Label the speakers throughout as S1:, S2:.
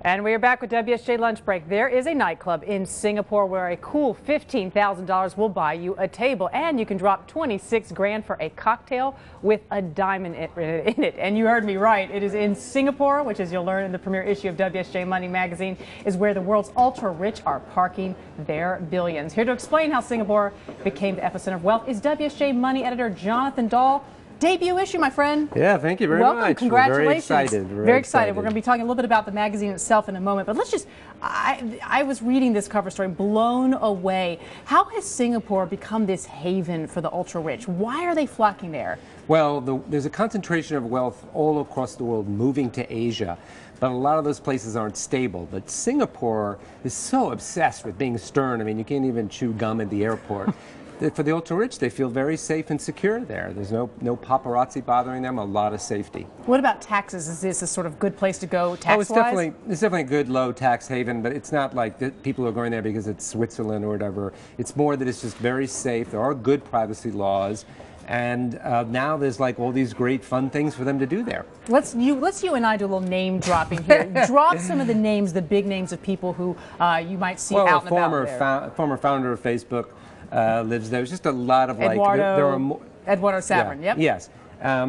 S1: And we are back with WSJ Lunch Break. There is a nightclub in Singapore where a cool $15,000 will buy you a table, and you can drop 26 grand for a cocktail with a diamond in it. And you heard me right. It is in Singapore, which, as you'll learn in the premiere issue of WSJ Money magazine, is where the world's ultra rich are parking their billions. Here to explain how Singapore became the epicenter of wealth is WSJ Money editor Jonathan Dahl. Debut issue, my friend.
S2: Yeah, thank you very
S1: much.
S2: Welcome,
S1: congratulations.
S2: We're very excited.
S1: Very excited. We're going to be talking a little bit about the magazine itself in a moment, but let's just, I was reading this cover story, blown away. How has Singapore become this haven for the ultra rich? Why are they flocking there?
S2: Well, there's a concentration of wealth all across the world moving to Asia, but a lot of those places aren't stable. But Singapore is so obsessed with being stern. I mean, you can't even chew gum at the airport. For the ultra-rich, they feel very safe and secure there. There's no paparazzi bothering them, a lot of safety.
S1: What about taxes? Is this a sort of good place to go tax-wise?
S2: Oh, it's definitely a good low tax haven, but it's not like people are going there because it's Switzerland or whatever. It's more that it's just very safe. There are good privacy laws. And now there's like all these great fun things for them to do there.
S1: Let's you and I do a little name dropping here. Drop some of the names, the big names of people who you might see out and about there.
S2: Former founder of Facebook lives there. There's just a lot of
S1: Eduardo Saverin.
S2: Yeah,
S1: yep.
S2: Yes.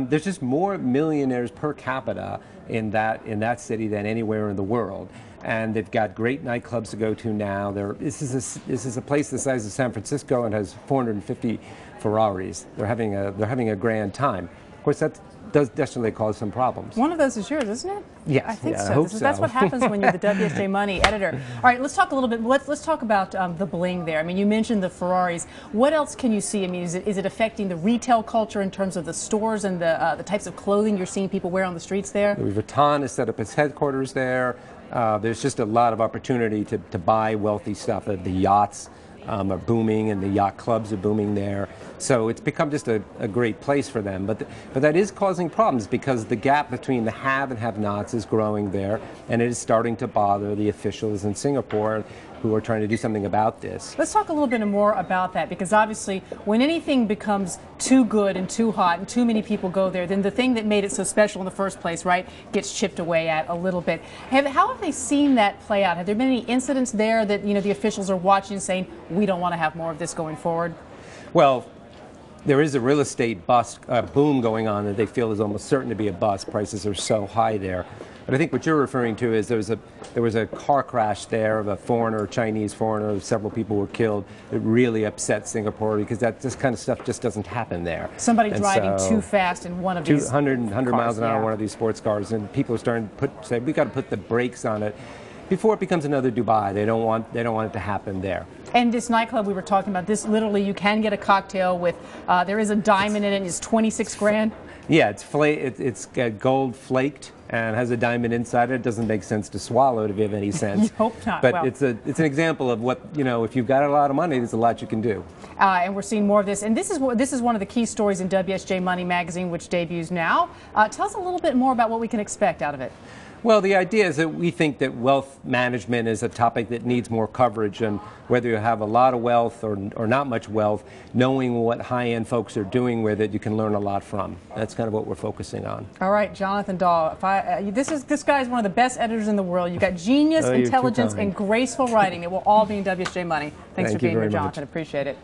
S2: There's just more millionaires per capita in that city than anywhere in the world. And they've got great nightclubs to go to now. This is a place the size of San Francisco and has 450 Ferraris. They're having a grand time. Of course, that does definitely cause some problems.
S1: One of those is yours, isn't it?
S2: Yes,
S1: I think so.
S2: I hope so.
S1: That's what happens when you're the WSJ Money editor. All right, let's talk a little bit. Let's talk about the bling there. I mean, you mentioned the Ferraris. What else can you see? I mean, is it affecting the retail culture in terms of the stores and the types of clothing you're seeing people wear on the streets there?
S2: Louis Vuitton has set up its headquarters there. There's just a lot of opportunity to buy wealthy stuff. The yachts are booming, and the yacht clubs are booming there. So it's become just a great place for them. But that is causing problems because the gap between the have and have-nots is growing there, and it is starting to bother the officials in Singapore who are trying to do something about this.
S1: Let's talk a little bit more about that, because obviously when anything becomes too good and too hot and too many people go there, then the thing that made it so special in the first place, right, gets chipped away at a little bit. How have they seen that play out? Have there been any incidents there that, you know, the officials are watching and saying, we don't want to have more of this going forward?
S2: Well, there is a real estate boom going on that they feel is almost certain to be a bust. Prices are so high there. But I think what you're referring to is there was a car crash there of a Chinese foreigner. Several people were killed. It really upset Singapore because this kind of stuff just doesn't happen there.
S1: Somebody driving too fast in one of these
S2: 100 miles an hour, one of these sports cars, and people are starting to say we got to put the brakes on it before it becomes another Dubai. They don't want it to happen there.
S1: And this nightclub we were talking about, this literally you can get a cocktail with there is a diamond in it. It's 26 grand.
S2: Yeah, it's gold flaked and has a diamond inside it. It doesn't make sense to swallow it if you have any sense.
S1: You hope not.
S2: But
S1: well,
S2: it's an example of what, you know, if you've got a lot of money, there's a lot you can do.
S1: And we're seeing more of this. And this is one of the key stories in WSJ Money magazine, which debuts now. Tell us a little bit more about what we can expect out of it.
S2: Well, the idea is that we think that wealth management is a topic that needs more coverage, and whether you have a lot of wealth or not much wealth, knowing what high-end folks are doing with it, you can learn a lot from. That's kind of what we're focusing on.
S1: All right, Jonathan Dahl. This guy is one of the best editors in the world. You've got genius, intelligence, and graceful writing. It will all be in WSJ Money. Thanks for being here, Jonathan. Appreciate it.